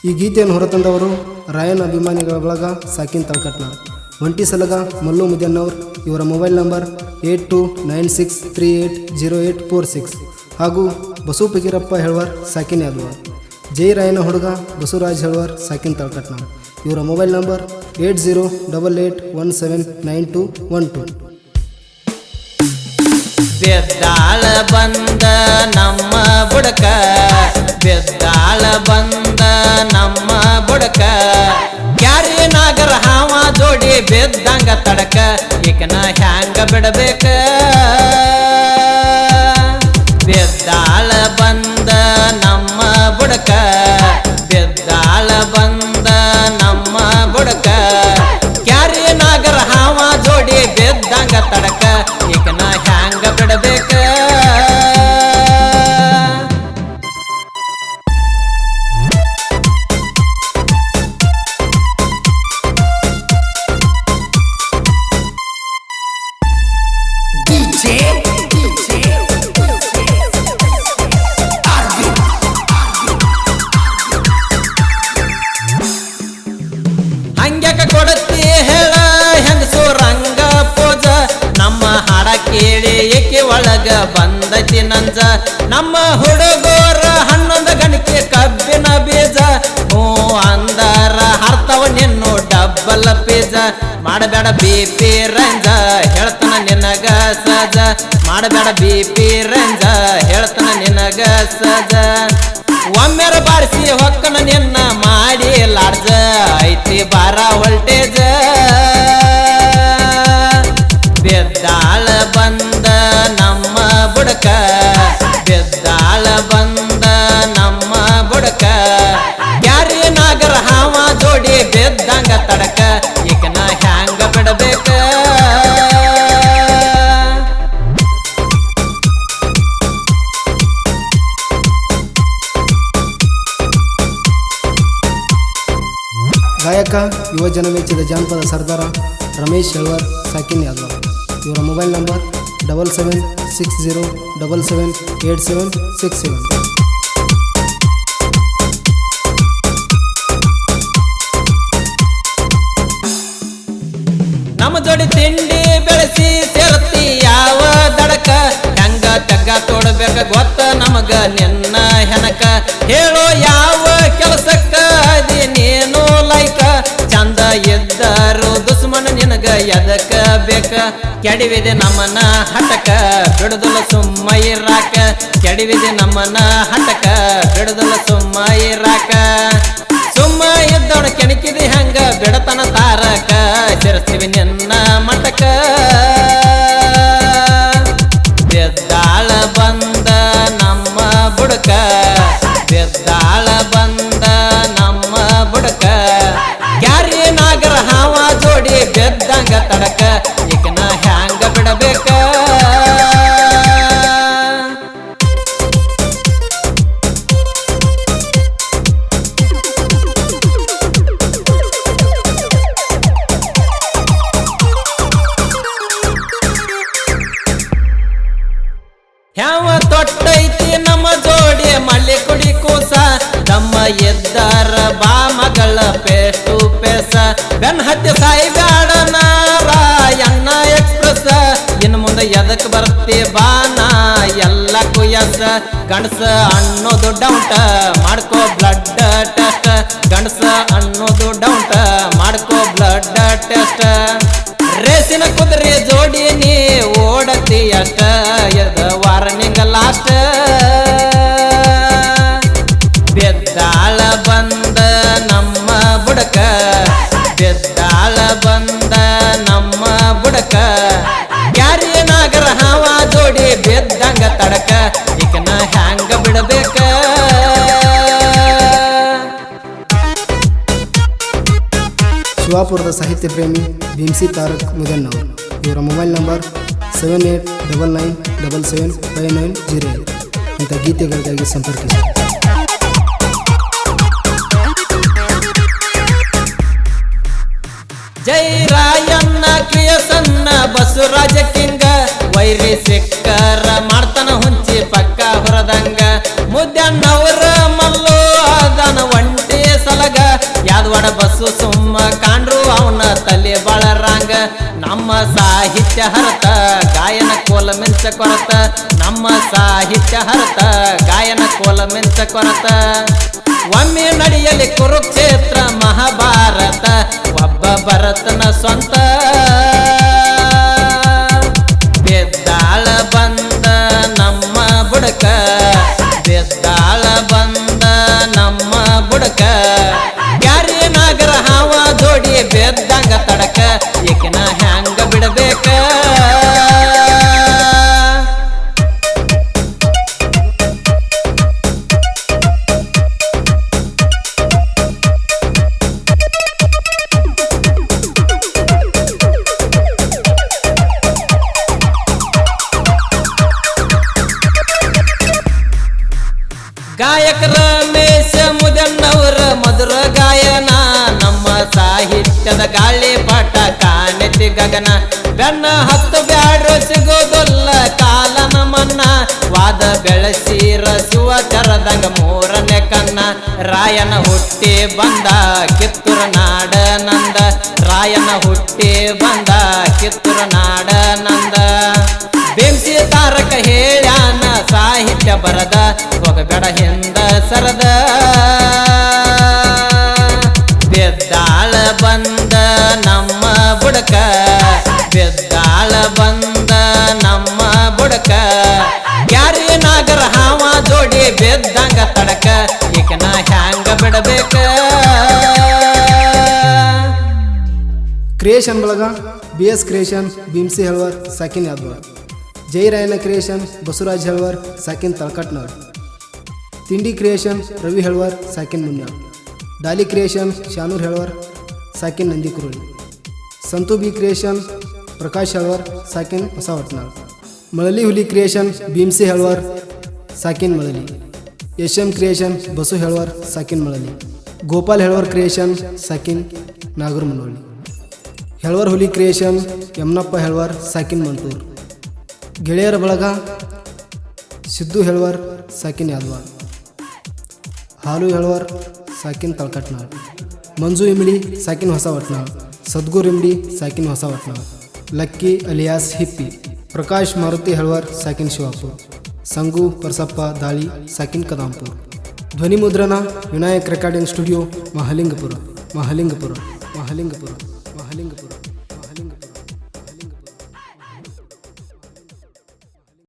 ಈ ಗೀತೆಯನ್ನು ಹೊರತಂದವರು ರಾಯನ್ ಅಭಿಮಾನಿಗಳ ಬಳಗ ಸಾಕಿನ್ ತಳಕಟ್ನಾಳ್. ಒಂಟಿ ಸಲಗ ಮಲ್ಲು ಮುದ್ಯನ್ನವ್ರು. ಇವರ ಮೊಬೈಲ್ ನಂಬರ್ 8296380846 ಹಾಗೂ ಬಸು ಪಗೀರಪ್ಪ ಹೆಳ್ವಾರ್ ಸಾಕಿನ್ ಯಾದವಾರ್. ಜೈ ರಾಯನ ಹುಡುಗ ಬಸವರಾಜ್ ಹೆಳ್ವಾರ್ ಸಾಕಿನ್ ತಳಕಟ್ನಾಳ್. ಇವರ ಮೊಬೈಲ್ ನಂಬರ್ 8088179212. ಬೆದ್ದಾಳ ಬಂದ ನಮ್ಮ ಬುಡಕ, ಬೆದ್ದಾಳ ಬಂದ ನಮ್ಮ ಬುಡಕ, ಕ್ಯಾರಿ ನಾಗರ ಹಾವ ಜೋಡಿ ಬೆದ್ದಂಗ ತಡಕ, ಈಕನ ಹ್ಯಾಂಗ ಬಿಡಬೇಕ. ಬೆದ್ದಾಳ ಬಂದ ನಮ್ಮ ಬುಡಕ, ಬೆದ್ದಾಳ ಬಂದ ನಮ್ಮ ಬುಡಕ, ಕ್ಯಾರಿ ನಾಗರ ಹಾವ ಜೋಡಿ ಬೆದ್ದಂಗ ತಡಕ, ಈಕನ ಹ್ಯಾಂಗ ಬಿಡಬೇಕ. ಹಂಗ್ಯಾಕ ಕೊಡತಿ ಹೇಳ ಹೆಂಗಸು ರಂಗ ಪೂಜ, ನಮ್ಮ ಹಾಡ ಕೇಳಿ ಏಕೆ ಒಳಗ ಬಂದೈತಿ ನಂಜ. ನಮ್ಮ ಹುಡುಗೋರ 11 ಗಣಿಕೆ ಕಬ್ಬಿನ ಬೀಜ, ಹ್ಞೂ ಅಂದಾರ ಹರ್ತವ ನಿನ್ನು ಡಬ್ಬಲ್ ಪೀಜ. ಮಾಡಬೇಡ BP ರಂಜ ಹೇಳ್ತಾನ ನಿನಗ ಸಜ, ಮಾಡಬೇಡ BP ರಂಜ ಹೇಳ್ತಾನ ನಿನಗ ಸಜ. ಒಮ್ಮೆರ ಬಾರಿಸಿ ಹೊಕ್ಕನ ನಿನ್ನ ಮಾಡಿ ಲಾಡ್ಜ, ಐತಿ ಬಾರ ವೋಲ್ಟೇಜ. ಬೆದ್ದಾಳ ಬಂದ ನಮ್ಮ ಬುಡಕ, ಬೆದ್ದಾಳ ಬಂದ ನಮ್ಮ ಬುಡಕ, ಯಾರಿ ನಾಗರ ಹಾವ ಜೋಡಿ ಬೆದ್ದಂಗ ತಡಕ, ಈಕನ ಹ್ಯಾಂಗ ಬಿಡಬೇಕ. ಗಾಯಕ ಯುವಜನ ಮೆಚ್ಚಿದ ಜಾನಪದ ಸರ್ದಾರ ರಮೇಶ್ ಹೆಳ್ವಾರ್ ಸಾಕಿನ್ ಯಾದವಾರ್. ಇವರ ಮೊಬೈಲ್ ನಂಬರ್ 7760778767. ನಮ್ಮ ಜೋಡಿ ತಿಂಡಿ ಬೆಳೆಸಿ ಸೇರತಿ ಯಾವ ದಡಕ, ಹೆಂಗ ತಗ್ಗ ತೋಡಬೇಕ ಗೊತ್ತ ನಮಗ ನಿನ್ನ ಹೆನಕ. ಹೇಳೋ ಯಾವ ಕೆಲಸಕ್ಕ ಅದಿ ನೀನು ಲೈಕ, ಚಂದ ಇದ್ದರು ದುಸ್ಮನ ನಿನಗ ಎದಕ ಬೇಕ. ಕೆಡವಿದೆ ನಮ್ಮನ ಹಟಕ ಬಿಡುದಲ ಸುಮ್ಮ ಇರಾಕ, ಕೆಡವಿದೆ ನಮ್ಮನ ಹಟಕ ಬಿಡುದಲ ಸುಮ್ಮ ಇರಾಕ. ಸುಮ್ಮ ಇದ್ದವನ ಕೆಣಕಿದಿ ಹಂಗ ಬಿಡತನ ತಾರಕ, ಸೇರಿಸ್ತೀವಿ ನಿನ್ನ ಮಟಕ. ಬೆದ್ದಾಳ ಬಂದ ನಮ್ಮ ಬುಡಕ, ಬೆದ್ದಾಳ ಬಂದ ನಮ್ಮ ಬುಡಕ, ಕ್ಯಾರಿ ನಾಗರ ಹಾವ ಜೋಡಿ ಬೆದ್ದಂಗ ತಡಕ, ಈಕನ ಹ್ಯಾಂಗ ಬಿಡಬೇಕ. ಯಾವ ತೊಟ್ಟೈತಿ ನಮ್ಮ ಜೋಡಿ ಮಳ್ಳಿ ಕುಡಿ ಕೂಸ, ತಮ್ಮ ಎದ್ದಾರ ಬಾ ಮಗಳ ಪೇಸ್ಟು ಪೇಸ. ಬೆನ್ ಹತ್ತಿ ಸಾಯಿ ಬ್ಯಾಡ ನಾರಾಯಣ್ಣ ಎಕ್ಸ್ಪ್ರೆಸ್, ಇನ್ನು ಮುಂದೆ ಎದಕ್ ಬರ್ತಿ ಬಾನ ಎಲ್ಲ ಕುಯಸ. ಗಂಡಸ ಅನ್ನೋದು ಡೌಂಟ ಮಾಡ್ಕೋ ಬ್ಲಡ್ ಟೆಸ್ಟ್, ಗಂಡಸ ಅನ್ನೋದು ಡೌಂಟ ಮಾಡ್ಕೋ ಬ್ಲಡ್ ಟೆಸ್ಟ್. ರೇಸಿನ ಕುದುರೆ ಜೋಡಿ ನೀ ಓಡತಿ ಅಷ್ಟ, ಎದ ವಾರ್ನಿಂಗ್ ಲಾಸ್ಟ್. ಬೆದ್ದಾಳ ಬಂದ ನಮ್ಮ ಬುಡಕ, ಬೆದ್ದಾಳ ಬಂದ ನಮ್ಮ ಬುಡಕ, ಯಾರಿ ನಾಗರ ಹಾವ ಜೋಡಿ ಬೆದ್ದಂಗ ತಡಕ, ಈಕನ ಹ್ಯಾಂಗ ಬಿಡಬೇಕ. ಶಿವಾಪುರದ ಸಾಹಿತ್ಯ ಪ್ರೇಮಿ ಭೀಮ್ಸಿ ತಾರಕ್ ಮುದನ್ನವ್ರು. ಇವರ ಮೊಬೈಲ್ ನಂಬರ್ 7899775908. ಇಂಥ ಗೀತೆಗಳಿಗಾಗಿ ಸಂಪರ್ಕಿಸಿ. ಜೈ ರಾಯಣ್ಣ ಕ್ರಿಯಸನ್ನ ಬಸವರಾಜ ಕಿಂಗ, ವೈರಿ ಸಿಕ್ಕರ ಮಾಡ್ತಾನ ಹುಂಚಿ ಪಕ್ಕ ಹೊರದಂಗ. ಮುದ್ಯಣ್ಣವರ ಮಲ್ಲು ಅದನ ಒಂಟಿ ಸಲ ನಮ್ಮ ಸಾಹಿತ್ಯ ಹರತ ಗಾಯನ ಕೋಲ ಮಿಂಚ ಕೊರತ ನಮ್ಮ ಸಾಹಿತ್ಯ ಹರತ ಗಾಯನ ಕೋಲ ಮಿಂಚ ಕೊರತ ಒಮ್ಮೆ ನಡೆಯಲಿ ಕುರುಕ್ಷೇತ್ರ ಮಹಾಭಾರತ ಒಬ್ಬ ಭರತನ ಸ್ವಂತ ಬೆದ್ದಾಳ ಬಂದ ನಮ್ಮ ಬುಡಕ ಬೆದ್ದಾಳ ಬಂದ ನಮ್ಮ ಬುಡಕ ಯಾರಿ ನಾಗರ ಹಾವ ಜೋಡಿ ಬೆದ್ದಂಗ ತಡಕ ಏಕಿನ ಹ್ಯಾಂಗ ಬಿಡಬೇಕ ಗಾಯಕರ ಮೇಷ ಮುದಣ್ಣವರ ಮಧುರ ಗಾಯನ ನಮ್ಮ ಸಾಹಿತ್ಯದ ಗಾಳಿ ಪಾಠ ಕಾಣೆತಿ ಗಗನ ಬೆನ್ನ ಹತ್ತು ಬ್ಯಾಡ್ರು ಸಿಗೋದಲ್ಲ ಕಾಲನ ಮನ್ನ ವಾದ ಬೆಳೆಸಿರ ಶಿವ ಚರದಂಗ ಮೂರನೇ ಕನ್ನ ರಾಯನ ಹುಟ್ಟಿ ಬಂದ ಕಿತ್ತೂರ ನಾಡ ನಂದ ರಾಯನ ಹುಟ್ಟಿ ಬಂದ ಕಿತ್ತೂರ ನಾಡ ನಂದ ಬಿಂಸಿ ತಾರಕ ಹೇಳ್ಯಾನ ಸಾಹಿತ್ಯ ಬರದ ಹೋಗಬೇಡ ಹಿಂದ ಸರದ ಬೆದ್ದಾಳ ಬಂದ ನಮ್ಮ ಬುಡಕ ಬೆದ್ದಾಳ ಬಂದ ನಮ್ಮ ಬುಡಕ ಯಾರಿ ನಾಗರ ಹಾವ ಜೋಡಿ ಬೆದ್ದಂಗ ತಡಕ ಈಕನ ಹ್ಯಾಂಗ ಬಿಡಬೇಕ ಕ್ರಿಯೇಷನ್ ಬಳಗ BS ಕ್ರಿಯೇಷನ್ ಭೀಮ್ಸಿ ಹೆಳ್ವಾರ್ ಸಾಕಿನ್ ಯಾದವಾರ್ ಜೈ ರಾಯನ ಕ್ರಿಯೇಷನ್ ಬಸವರಾಜ್ ಹೆಳ್ವಾರ್ ಸಾಕಿನ್ ತಳಕಟ್ನಾಳ್ ತಿಂಡಿ ಕ್ರಿಯೇಷನ್ ರವಿ ಹೆಳ್ವಾರ್ ಸಾಕಿನ್ ಮುನ್ಯಾಳ್ ಡಾಲಿ ಕ್ರಿಯೇಷನ್ ಶಾನೂರ್ ಹೆಳ್ವಾರ್ ಸಾಕಿನ್ ನಂದಿಕುರುಳಿ ಸಂತು ಬಿ ಕ್ರಿಯೇಷನ್ ಪ್ರಕಾಶ್ ಹೆಳ್ವಾರ್ ಸಾಕಿನ್ ಹೊಸ ಹೊಟ್ನಾಳ್ ಮಳಲಿ ಹುಲಿ ಕ್ರಿಯೇಷನ್ ಭೀಮ್ಸಿ ಹೆಳ್ವಾರ್ ಸಾಕಿನ್ ಮಳಲಿ SM ಕ್ರಿಯೇಷನ್ ಬಸು ಹೆಳ್ವಾರ್ ಸಾಕಿನ್ ಮಳಲಿ ಗೋಪಾಲ್ ಹೆಳ್ವಾರ್ ಕ್ರಿಯೇಷನ್ ಸಾಕಿನ್ ನಾಗೂರ್ ಮನವಳ್ಳಿ ಹೆಳ್ವಾರ್ ಹುಲಿ ಕ್ರಿಯೇಷನ್ ಯಮನಪ್ಪ ಹೆಳ್ವಾರ್ ಸಾಕಿನ್ ಮಂಟೂರ್ ಗೆಳೆಯರ ಬಳಗ ಸಿದ್ದು ಹೆಳ್ವಾರ್ ಸಾಕಿನ್ ಯಾದವಾರ್ ಹಾಲು ಹೆಳ್ವಾರ್ ಸಾಕಿನ್ ತಳಕಟ್ನಾಳ್ ಮಂಜು ಇಮ್ಡಿ ಸಾಕಿನ್ ಹೊಸ ವಟ್ನಾಳ್ ಸದ್ಗುರ್ ಇಮ್ಡಿ ಸಾಕಿನ್ Hosa Vatnal Lucky alias Hippie Prakash Maruti Helwar ಸಾಕಿನ್ ಶಿವಾಪುರ್ ಸಂಗು ಪರಸಪ್ಪ ದಾಳಿ ಸಾಕಿನ್ ಕದಾಂಪುರ್ ಧ್ವನಿ ಮುದ್ರಣ ವಿನಾಯಕ್ ರೆಕಾರ್ಡಿಂಗ್ ಸ್ಟುಡಿಯೋ ಮಹಲಿಂಗಪುರ ಮಹಲಿಂಗಪುರ ಮಹಲಿಂಗಪುರ ಮಹಲಿಂಗಪುರ